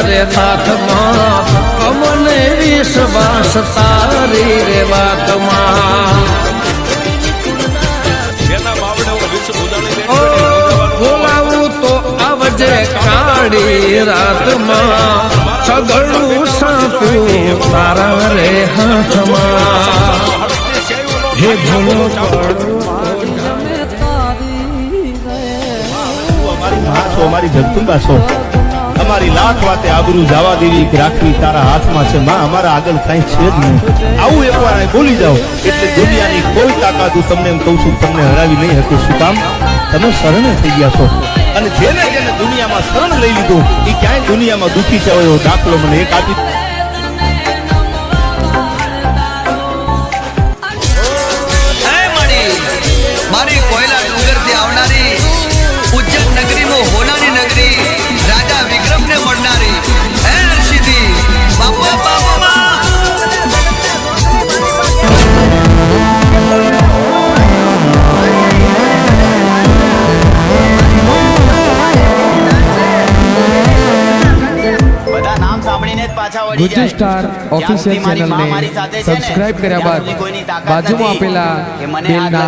રે સાથમાં અમને વિશ્વાસ તારી રે વાતમાં બોલાવું તો આવજે કાળી રાતમાં સગળું સાપું તારા રે હાથમાં હે ભૂલો અમારી જગદંબા છો અમારી લાખ વાતે આબરૂ જવા દેવી રાખવી તારા હાથમાં છે માં અમારા આગળ કઈ છે જ નહીં આવું એકવાર બોલી જાઓ એટલે દુનિયાની કોઈ તાકાત હું તમને એમ કહું છું તમને હરાવી નહીં હતું શું કામ તમે શરણે થઈ ગયા છો અને જેને જેને દુનિયામાં શરણ લઈ લીધું એ ક્યાંય દુનિયામાં દુખી થયો એવો દાખલો મને એક આપી મારી કોયલા ડુંગરથી આવનારી ઉજ્જૈન નગરીમાં હોનાની નગરી રાજા વિક્રમને મળનારી હે નરસિંહજી બાપા બાપા બધા નામ સાંભળીને જ પાછા વળી ગુજ્જુ સ્ટાર ઓફિશિયલ ચેનલને સબસ્ક્રાઇબ કર્યા બાદ બાજુમાં આપેલા બેલના